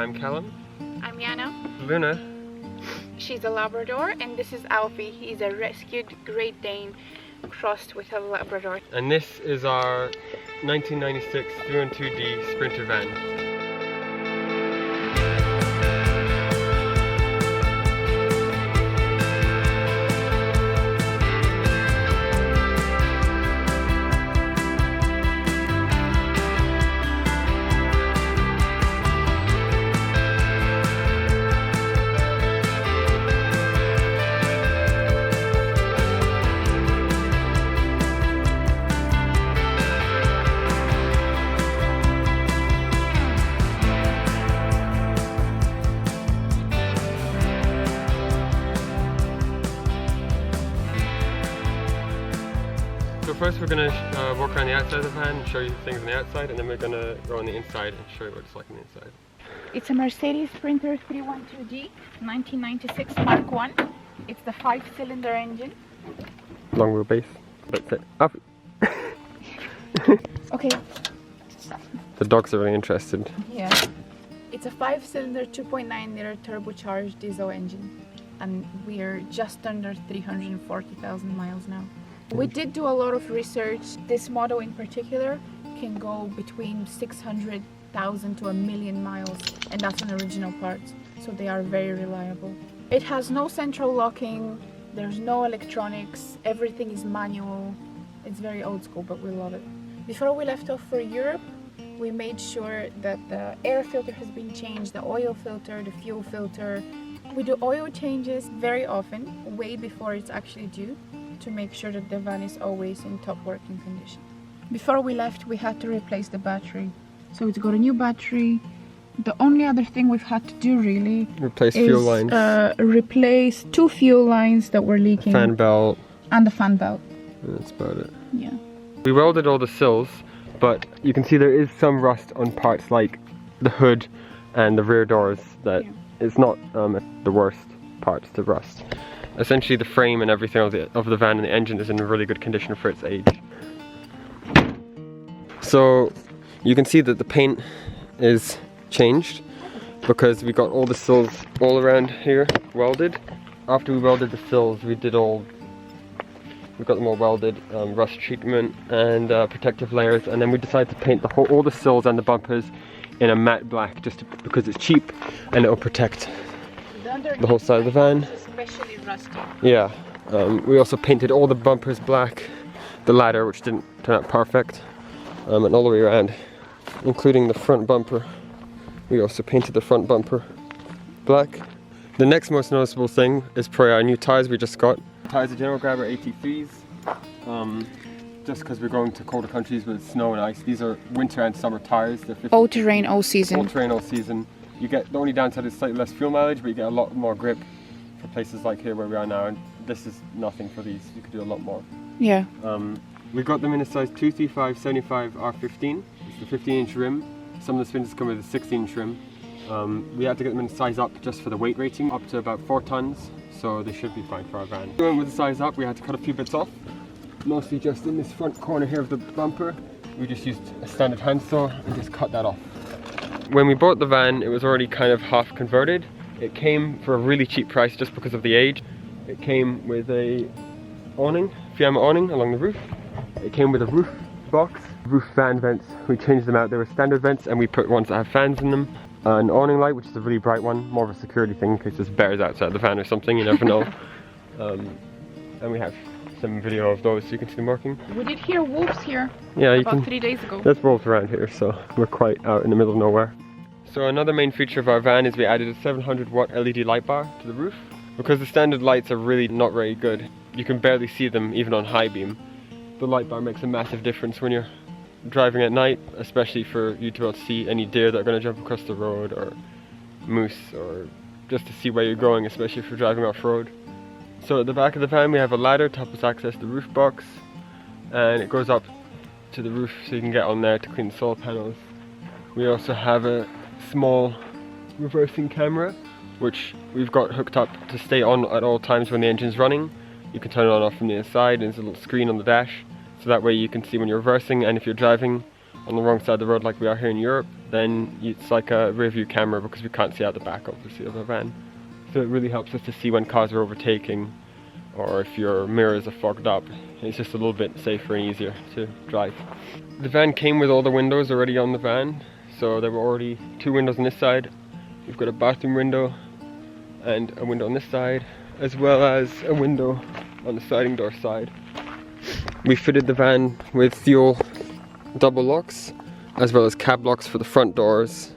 I'm Callum. I'm Yana. Luna. She's a Labrador, and this is Alfie. He's a rescued Great Dane crossed with a Labrador. And this is our 1996 312D Sprinter van. So first we're going to walk around the outside of the van and show you things on the outside, and then we're going to go on the inside and show you what it's like on the inside. It's a Mercedes Sprinter 312D 1996 Mark 1. It's the 5-cylinder engine. Long wheelbase. That's it. Up. Okay. The dogs are really interested. Yeah. It's a 5-cylinder 2.9 liter turbocharged diesel engine, and we're just under 340,000 miles now. We did do a lot of research. This model in particular can go between 600,000 to 1,000,000 miles, and that's an original part, so they are very reliable. It has no central locking, there's no electronics, everything is manual. It's very old school, but we love it. Before we left off for Europe, we made sure that the air filter has been changed, the oil filter, the fuel filter. We do oil changes very often, way before it's actually due, to make sure that the van is always in top working condition. Before we left, we had to replace the battery. So it's got a new battery. The only other thing we've had to do really Replace fuel lines. Replace 2 fuel lines that were leaking. Fan belt. And the fan belt. That's about it. Yeah. We welded all the sills, but you can see there is some rust on parts like the hood and the rear doors that it's not the worst parts to rust. Essentially the frame and everything of the van and the engine is in really good condition for its age. So you can see that the paint is changed because we got all the sills all around here welded. After we welded the sills, we got them all welded, rust treatment and protective layers, and then we decided to paint all the sills and the bumpers in a matte black just because it's cheap and it'll protect the whole side of the van. Especially rusty. Yeah. We also painted all the bumpers black, the ladder, which didn't turn out perfect, and all the way around, including the front bumper. We also painted the front bumper black. The next most noticeable thing is probably our new tires we just got. Tires are General Grabber 83s, just because we're going to colder countries with snow and ice. These are winter and summer tires. They're all terrain, all season. All terrain, all season. You get, the only downside is slightly less fuel mileage, but you get a lot more grip for places like here where we are now, and this is nothing for these. You could do a lot more. Yeah. We got them in a size 235 75 R15. It's the 15-inch rim. Some of the Sprinters come with a 16-inch rim. We had to get them in a size up just for the weight rating, up to about 4 tons, so they should be fine for our van. We went with the size up, we had to cut a few bits off, mostly just in this front corner here of the bumper. We just used a standard handsaw and just cut that off. When we bought the van, it was already kind of half converted. It came for a really cheap price just because of the age. It came with a awning, Fiamma awning along the roof. It came with a roof box, roof fan vents. We changed them out. They were standard vents and we put ones that have fans in them. An awning light, which is a really bright one, more of a security thing in case there's bears outside the van or something, you never know. And we have some video of those so you can see them working. We did hear wolves here about 3 days ago. There's wolves around here, so we're quite out in the middle of nowhere. So another main feature of our van is we added a 700-watt LED light bar to the roof. Because the standard lights are really not very good, you can barely see them even on high beam. The light bar makes a massive difference when you're driving at night, especially for you to be able to see any deer that are going to jump across the road, or moose, or just to see where you're going, especially if you're driving off-road. So at the back of the van we have a ladder to help us access the roof box, and it goes up to the roof so you can get on there to clean the solar panels. We also have a small reversing camera which we've got hooked up to stay on at all times when the engine's running. You can turn it on and off from the inside, and there's a little screen on the dash, so that way you can see when you're reversing and if you're driving on the wrong side of the road like we are here in Europe, then it's like a rear view camera because we can't see out the back obviously of the van. So it really helps us to see when cars are overtaking, or if your mirrors are fogged up. It's just a little bit safer and easier to drive. The van came with all the windows already on the van, so there were already 2 windows on this side. We've got a bathroom window and a window on this side, as well as a window on the sliding door side. We fitted the van with fuel double locks, as well as cab locks for the front doors,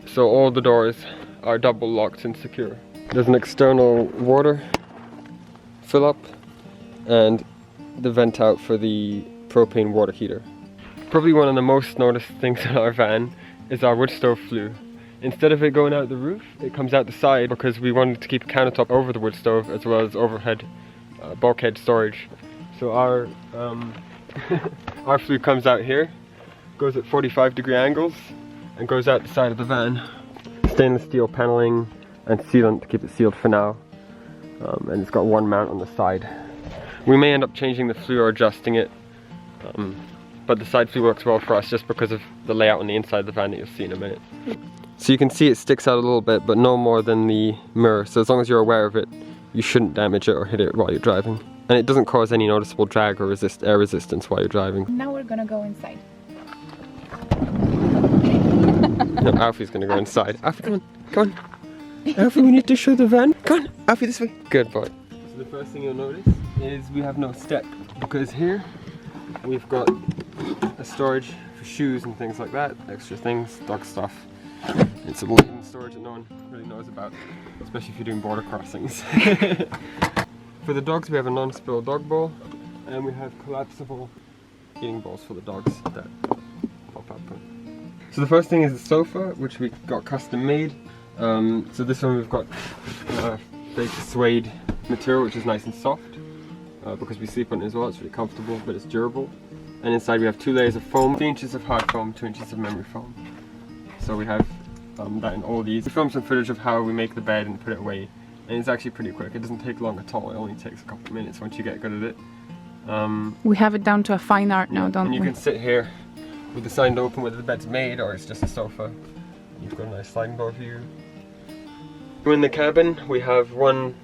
so all the doors are double locked and secure. There's an external water fill up and the vent out for the propane water heater. Probably one of the most noticed things in our van is our wood stove flue. Instead of it going out the roof, it comes out the side because we wanted to keep a countertop over the wood stove as well as overhead bulkhead storage. So our our flue comes out here, goes at 45-degree angles and goes out the side of the van. Stainless steel paneling and sealant to keep it sealed for now. And it's got one mount on the side. We may end up changing the flue or adjusting it, but the side flue works well for us just because of the layout on the inside of the van that you'll see in a minute. So you can see it sticks out a little bit, but no more than the mirror. So as long as you're aware of it, you shouldn't damage it or hit it while you're driving. And it doesn't cause any noticeable drag or air resistance while you're driving. Now we're gonna go inside. No, Alfie's gonna go inside. Alfie, come on, come on. Alfie, we need to show the van. Come on, Alfie, this way. Good boy. So the first thing you'll notice is we have no step, because here we've got a storage for shoes and things like that, extra things, dog stuff. It's a hidden storage that no one really knows about, especially if you're doing border crossings. For the dogs, we have a non-spill dog bowl, and we have collapsible eating bowls for the dogs that pop up. So the first thing is the sofa, which we got custom made. So this one we've got fake suede material, which is nice and soft, because we sleep on it as well. It's really comfortable, but it's durable. And inside we have 2 layers of foam, 3 inches of hard foam, 2 inches of memory foam. So we have that in all these. We filmed some footage of how we make the bed and put it away, and it's actually pretty quick. It doesn't take long at all. It only takes a couple of minutes once you get good at it. We have it down to a fine art now, don't we? And you can sit here with the sign open whether the bed's made or it's just a sofa. You've got a nice sliding door view. In the cabin we have one,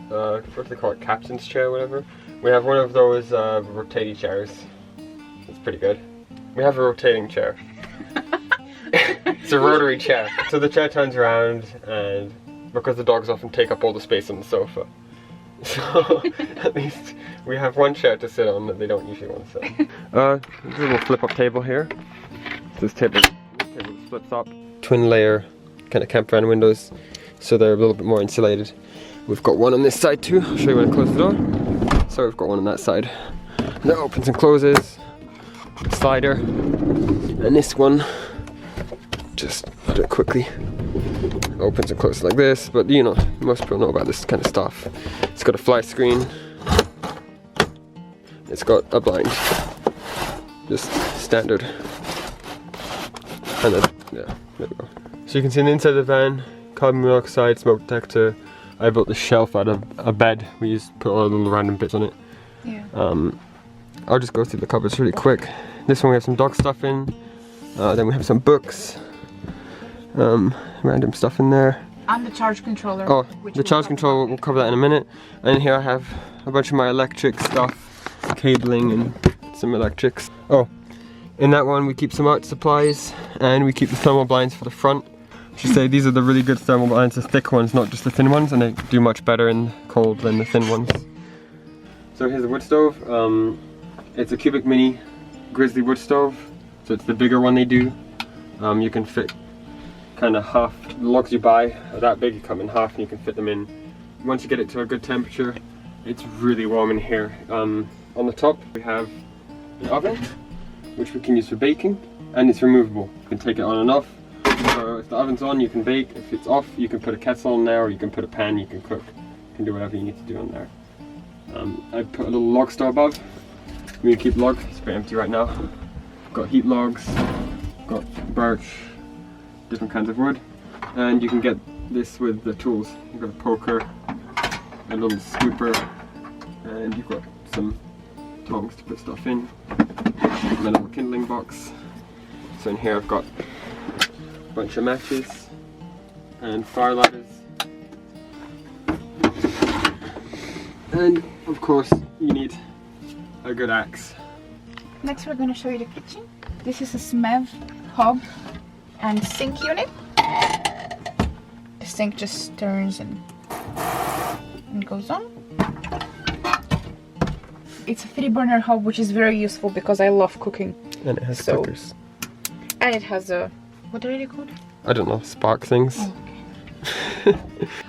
what do they call it, captain's chair or whatever. We have one of those rotating chairs. It's pretty good. We have a rotating chair. It's a rotary chair. So the chair turns around, and because the dogs often take up all the space on the sofa, so at least we have one chair to sit on that they don't usually want to sit on. There's a little flip-up table here. This table flips up. Twin layer kind of camper van windows, so they're a little bit more insulated. We've got one on this side too. I'll show you when I close the door. So we've got one on that side. That opens and closes. Slider. And this one, just do it quickly, opens and closes like this, but you know, most people know about this kind of stuff. It's got a fly screen. It's got a blind. Just standard. And then, yeah, there we go. So you can see on the inside of the van, carbon monoxide, smoke detector. I built this shelf out of a bed. We just put all the little random bits on it. Yeah. I'll just go through the cupboards really quick. This one we have some dog stuff in. Then we have some books. Random stuff in there. And the charge controller. Oh, the charge controller, we'll cover that in a minute. And here I have a bunch of my electric stuff, cabling and some electrics. Oh, in that one we keep some art supplies, and we keep the thermal blinds for the front. I should say these are the really good thermal blinds, the thick ones, not just the thin ones, and they do much better in cold than the thin ones. So here's the wood stove. It's a cubic mini grizzly wood stove, so it's the bigger one they do. You can fit kind of half, the logs you buy are that big, you come in half and you can fit them in. Once you get it to a good temperature, it's really warm in here. On the top we have an oven, which we can use for baking, and it's removable. You can take it on and off. So if the oven's on, you can bake. If it's off, you can put a kettle on there, or you can put a pan, you can cook. You can do whatever you need to do on there. I put a little log store above. We keep log, it's pretty empty right now. Got heat logs, got birch, different kinds of wood, and you can get this with the tools. You've got a poker, a little scooper, and you've got some tongs to put stuff in, and a little kindling box, So in here I've got a bunch of matches and fire ladders. And of course you need a good axe. Next we're going to show you the kitchen. This is a SMEV hob and sink unit. The sink just turns and goes on. It's a 3-burner hob, which is very useful because I love cooking. And it has cookers. And it has a, what are they called? I don't know, spark things. Oh, okay.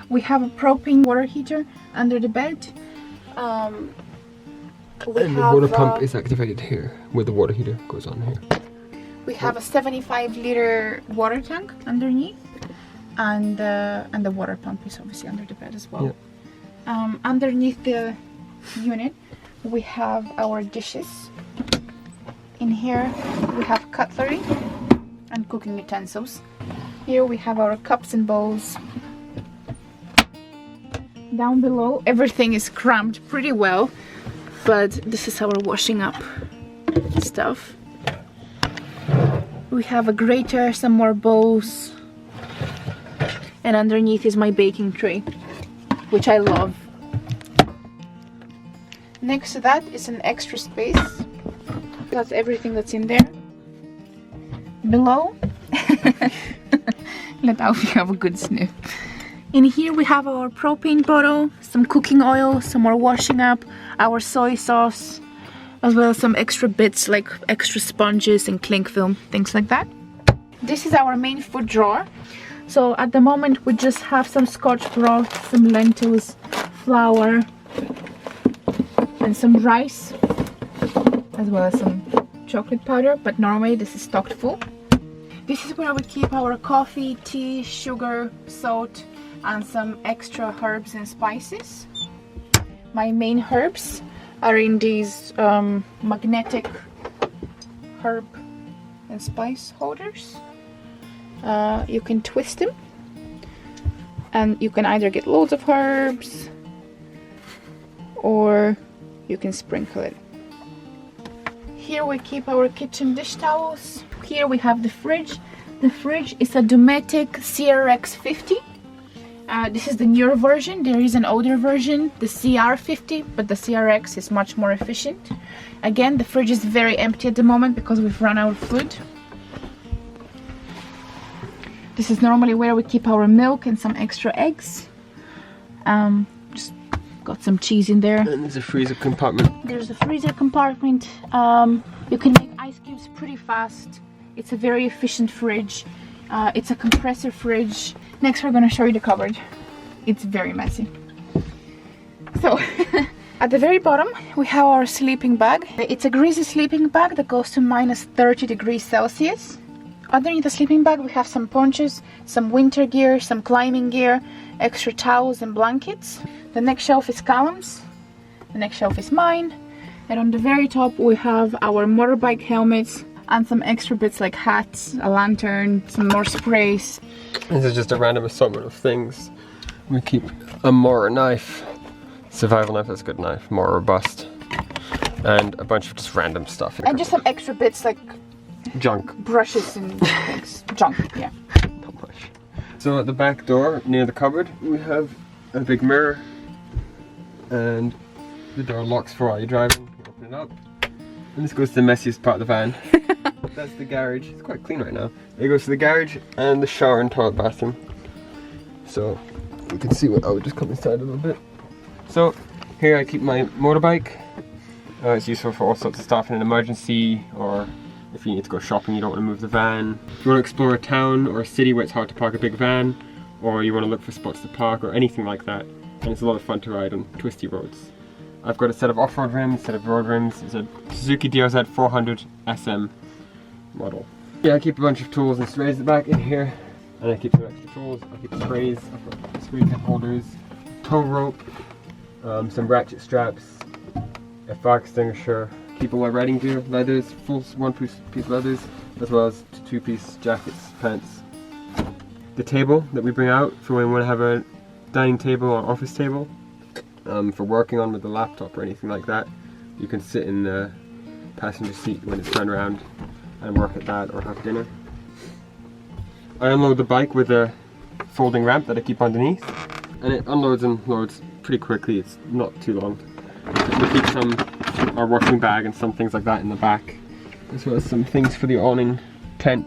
We have a propane water heater under the bed. And the water pump is activated here, where the water heater goes on here. We have a 75-liter water tank underneath, and the water pump is obviously under the bed as well. Yeah. Underneath the unit, we have our dishes. In here, we have cutlery and cooking utensils. Here we have our cups and bowls. Down below, everything is cramped pretty well, but this is our washing up stuff. We have a grater, some more bowls, and underneath is my baking tray, which I love. Next to that is an extra space. That's everything that's in there. Below, let Alfie have a good sniff. In here we have our propane bottle, some cooking oil, some more washing up, our soy sauce, as well as some extra bits like extra sponges and cling film, things like that. This is our main food drawer. So at the moment we just have some scotch broth, some lentils, flour, and some rice, as well as some chocolate powder, but normally this is stocked full. This is where we keep our coffee, tea, sugar, salt, and some extra herbs and spices. My main herbs are in these magnetic herb and spice holders. You can twist them and you can either get loads of herbs or you can sprinkle it. Here we keep our kitchen dish towels. Here we have the fridge. The fridge is a Dometic CRX 50. This is the newer version. There is an older version, the CR50, but the CRX is much more efficient. Again, the fridge is very empty at the moment because we've run out of food. This is normally where we keep our milk and some extra eggs. Just got some cheese in there. And there's a freezer compartment. There's a freezer compartment. You can make ice cubes pretty fast. It's a very efficient fridge. It's a compressor fridge. Next we're going to show you the cupboard. It's very messy. So at the very bottom we have our sleeping bag. It's a greasy sleeping bag that goes to -30 degrees Celsius. Underneath the sleeping bag we have some ponchos, some winter gear, some climbing gear, extra towels and blankets. The next shelf is Callum's. The next shelf is mine. And on the very top we have our motorbike helmets and some extra bits like hats, a lantern, some more sprays. This is just a random assortment of things. We keep a Mora knife, survival knife, that's a good knife, more robust, and a bunch of just random stuff. And just some extra bits like junk. Brushes and things. Junk, yeah. Not much. So at the back door, near the cupboard, we have a big mirror, and the door locks for while you're driving. You open it up, and this goes to the messiest part of the van. That's the garage. It's quite clean right now. It goes to the garage and the shower and toilet bathroom. So you can see what I would just come inside a little bit. So here I keep my motorbike. It's useful for all sorts of stuff in an emergency, or if you need to go shopping, you don't want to move the van. If you want to explore a town or a city where it's hard to park a big van, or you want to look for spots to park or anything like that, and it's a lot of fun to ride on twisty roads. I've got a set of off-road rims, a set of road rims. It's a Suzuki DRZ 400 SM model. Yeah, I keep a bunch of tools and sprays at the back in here, and I keep some extra tools. I keep sprays, I've got spray tip holders, tow rope, some ratchet straps, a fire extinguisher, keep all my riding gear, leathers, full one-piece leathers, as well as two-piece jackets, pants. The table that we bring out for when we want to have a dining table or office table, for working on with the laptop or anything like that. You can sit in the passenger seat when it's turned around. and work at that or have dinner. I unload the bike with a folding ramp that I keep underneath, and it unloads and loads pretty quickly. It's not too long. We keep our washing bag and some things like that in the back, as well as some things for the awning tent.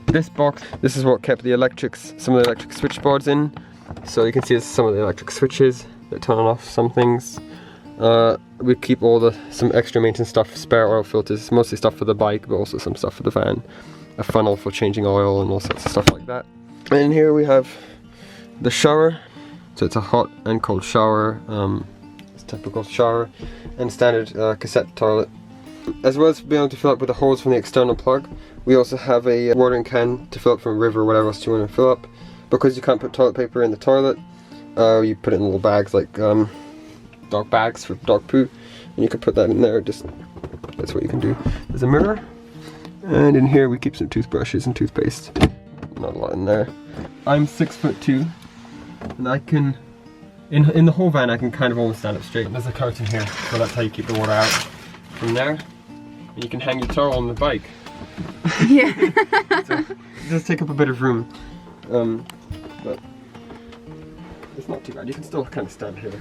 This box, this is what kept some of the electric switchboards in. So you can see some of the electric switches that turn off some things. We keep some extra maintenance stuff, spare oil filters, mostly stuff for the bike, but also some stuff for the van. A funnel for changing oil and all sorts of stuff like that. And here we have the shower. So it's a hot and cold shower. It's a typical shower and standard cassette toilet. As well as being able to fill up with the hose from the external plug, we also have a watering can to fill up from a river or whatever else you want to fill up. Because you can't put toilet paper in the toilet, you put it in little bags like dog bags for dog poo, and you can put that in there. That's what you can do. There's a mirror, and in here we keep some toothbrushes and toothpaste. Not a lot in there. I'm 6'2", and I can, in the whole van, I can kind of almost stand up straight. There's a curtain here, so that's how you keep the water out. From there, and you can hang your towel on the bike. Yeah. So it does take up a bit of room, but it's not too bad. You can still kind of stand here.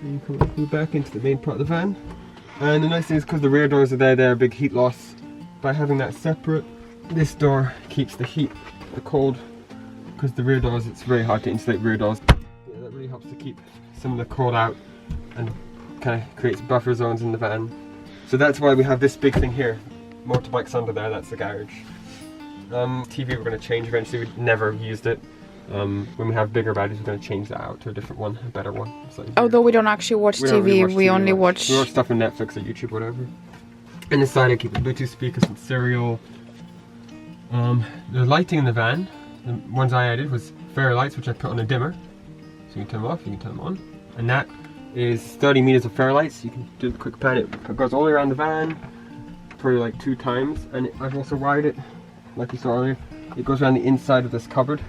And you come back into the main part of the van. And the nice thing is, because the rear doors are there, they're a big heat loss. By having that separate, this door keeps the heat, the cold, because the rear doors, it's very hard to insulate rear doors. Yeah, that really helps to keep some of the cold out and kind of creates buffer zones in the van. So that's why we have this big thing here. Motorbike's under there, that's the garage. TV we're going to change eventually. We've never used it. When we have bigger batteries, we're going to change that out to a different one, a better one. Although we don't actually watch TV, we only watch... We watch stuff on Netflix or YouTube, whatever. And inside I keep the Bluetooth speakers and stereo. The lighting in the van, the ones I added was fairy lights, which I put on a dimmer. So you can turn them off, you can turn them on. And that is 30 meters of fairy lights. You can do the quick pan. It goes all the way around the van, probably like 2 times. And I've also wired it, like you saw earlier. It goes around the inside of this cupboard.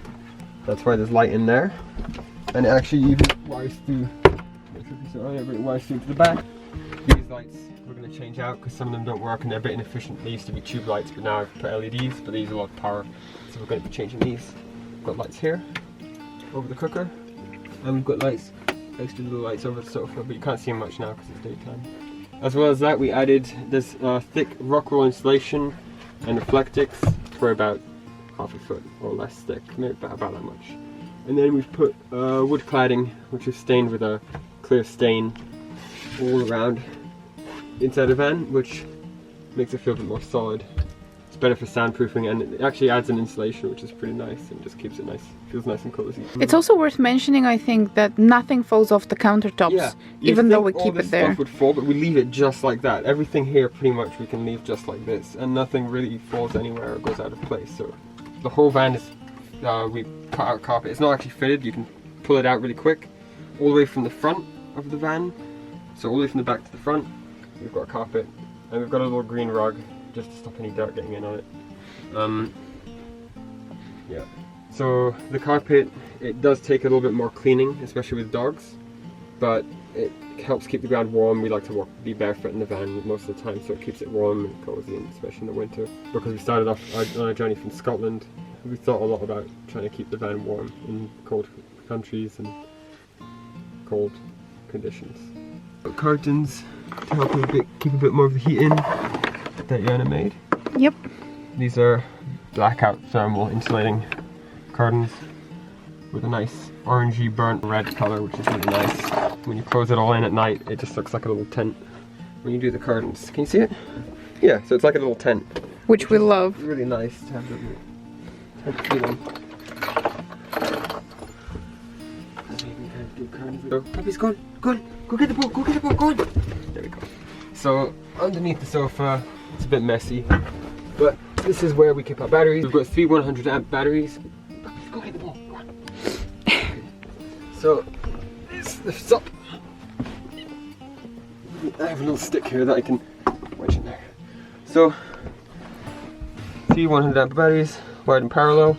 That's why there's light in there. And it actually even wires through, it wires through to the back. These lights we're going to change out because some of them don't work and they're a bit inefficient. They used to be tube lights, but now I've put LEDs, but they use a lot of power. So we're going to be changing these. We've got lights here, over the cooker. And we've got lights, extra little lights over the sofa, but you can't see them much now because it's daytime. As well as that, we added this thick rock wool insulation and reflectix for about half a foot or less thick, maybe about that much. And then we've put wood cladding, which is stained with a clear stain all around inside the van, which makes it feel a bit more solid. It's better for soundproofing, and it actually adds an insulation, which is pretty nice and just keeps it nice, feels nice and cozy. It's also worth mentioning, I think, that nothing falls off the countertops, even though we keep it there. Stuff would fall, but we leave it just like that. Everything here pretty much we can leave just like this, and nothing really falls anywhere or goes out of place. So the whole van is, we cut out carpet. It's not actually fitted, you can pull it out really quick, all the way from the front of the van. So all the way from the back to the front, we've got a carpet, and we've got a little green rug, just to stop any dirt getting in on it. Yeah. So the carpet, it does take a little bit more cleaning, especially with dogs, but it helps keep the ground warm. We like to be barefoot in the van most of the time, so it keeps it warm and cozy, especially in the winter. Because we started off on a journey from Scotland, we thought a lot about trying to keep the van warm in cold countries and cold conditions. Curtains to help keep a bit more of the heat in that Yana made. Yep. These are blackout thermal insulating curtains with a nice orangey burnt red color, which is really nice. When you close it all in at night, it just looks like a little tent. When you do the curtains, can you see it? Yeah, so it's like a little tent. Which we love. It's really nice to have the tent feeling. So, Puppy's go get the ball, go get the ball, go on. There we go. So, underneath the sofa, it's a bit messy, but this is where we keep our batteries. We've got 3 100 amp batteries. Puppy's go get the ball, go on. Okay. So, this lifts up. I have a little stick here that I can wedge in there. So, 3 100 amp batteries wired in parallel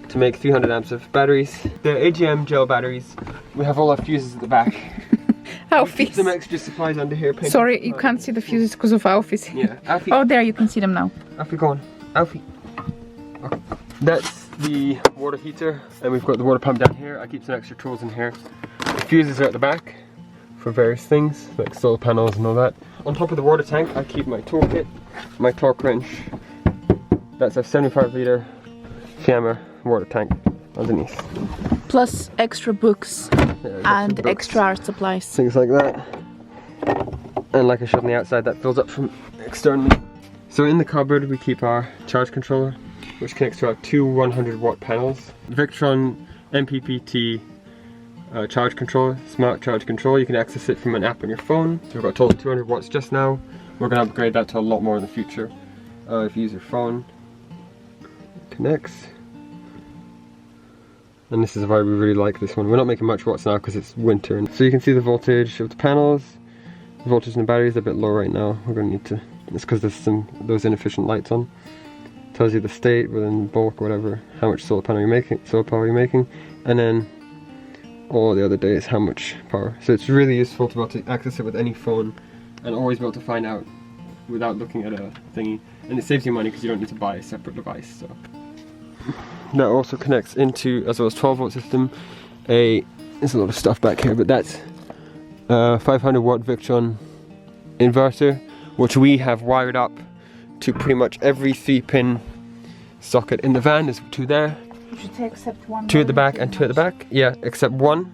to make 300 amps of batteries. They're AGM gel batteries. We have all our fuses at the back. Alfie's. Some extra supplies under here. Sorry, you can't see the fuses because of Alfie's. Yeah, Alfie. Oh, there, you can see them now. Alfie, go on. Alfie. Okay. That's the water heater, and we've got the water pump down here. I keep some extra tools in here. The fuses are at the back for various things, like solar panels and all that. On top of the water tank, I keep my toolkit, my torque wrench. That's a 75-litre Fiamma water tank underneath. Plus extra books and books, extra art supplies. things like that. And like I showed on the outside, that fills up from externally. So in the cupboard we keep our charge controller, which connects to our two 100-watt panels. Victron MPPT charge controller, smart charge controller. You can access it from an app on your phone. So we've got a total of 200 watts just now. We're going to upgrade that to a lot more in the future. If you use your phone, it connects. And this is why we really like this one. We're not making much watts now because it's winter. So you can see the voltage of the panels. The voltage in the battery is a bit low right now. We're going to need to, it's because there's those inefficient lights on. Tells you the state within bulk, whatever, how much solar power you're making, and then all the other days how much power. So it's really useful to be able to access it with any phone and always be able to find out without looking at a thingy. And it saves you money because you don't need to buy a separate device. So that also connects into, as well as 12-volt system, there's a lot of stuff back here, but that's a 500-watt Victron inverter, which we have wired up to pretty much every 3-pin socket in the van. There's two there. You should say except one. Two at the back and two at the back. Yeah, except one,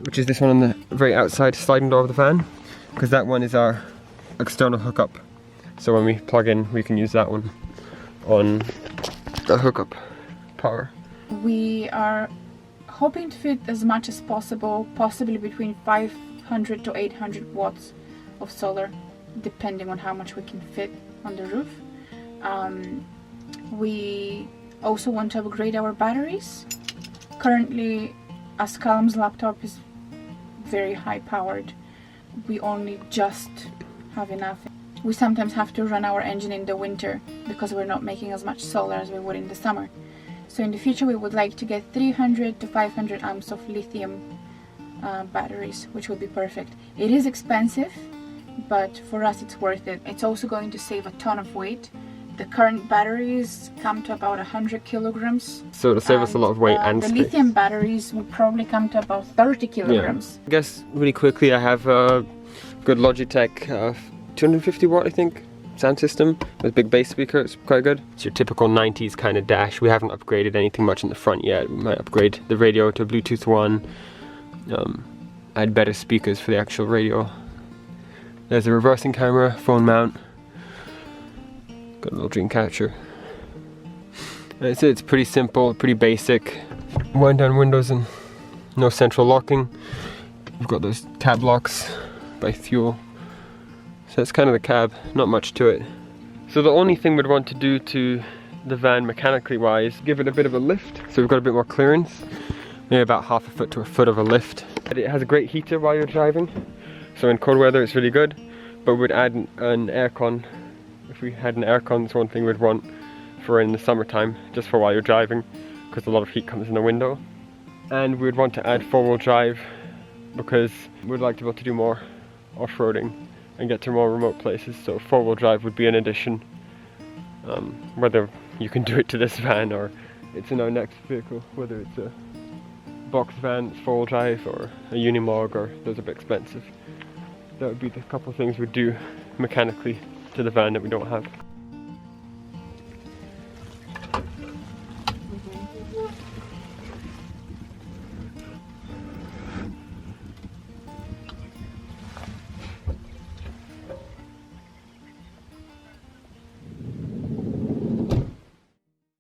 which is this one on the very outside sliding door of the van, because that one is our external hookup. So when we plug in, we can use that one on the hookup power. We are hoping to fit as much as possible, possibly between 500 to 800 watts of solar, depending on how much we can fit on the roof. We also want to upgrade our batteries. Currently, as Callum's laptop is very high powered, we only just have enough. We sometimes have to run our engine in the winter because we're not making as much solar as we would in the summer. So in the future we would like to get 300 to 500 amps of lithium batteries, which would be perfect. It is expensive, but for us it's worth it. It's also going to save a ton of weight. The current batteries come to about 100 kilograms. So it'll save us a lot of weight and the space. lithium batteries will probably come to about 30 kilograms. Yeah. I guess really quickly, I have a good Logitech 250 watt, I think, sound system with big bass speaker. It's quite good. It's your typical 90s kind of dash. We haven't upgraded anything much in the front yet. We might upgrade the radio to a Bluetooth one, add better speakers for the actual radio. There's a reversing camera, phone mount. Got a little dream catcher. And it's pretty simple, pretty basic. Wind down windows and no central locking. We've got those tab locks by Fuel. So that's kind of the cab, not much to it. So the only thing we'd want to do to the van mechanically wise, give it a bit of a lift. So we've got a bit more clearance, maybe about half a foot to a foot of a lift. It has a great heater while you're driving. So in cold weather it's really good, but we'd add an aircon. If we had an aircon, it's one thing we'd want for in the summertime, just for while you're driving, because a lot of heat comes in the window. And we'd want to add 4-wheel drive, because we'd like to be able to do more off-roading and get to more remote places, so 4-wheel drive would be an addition. Whether you can do it to this van or it's in our next vehicle, whether it's a box van that's 4-wheel drive or a Unimog, or those are a bit expensive. That would be the couple of things we'd do mechanically to the van that we don't have.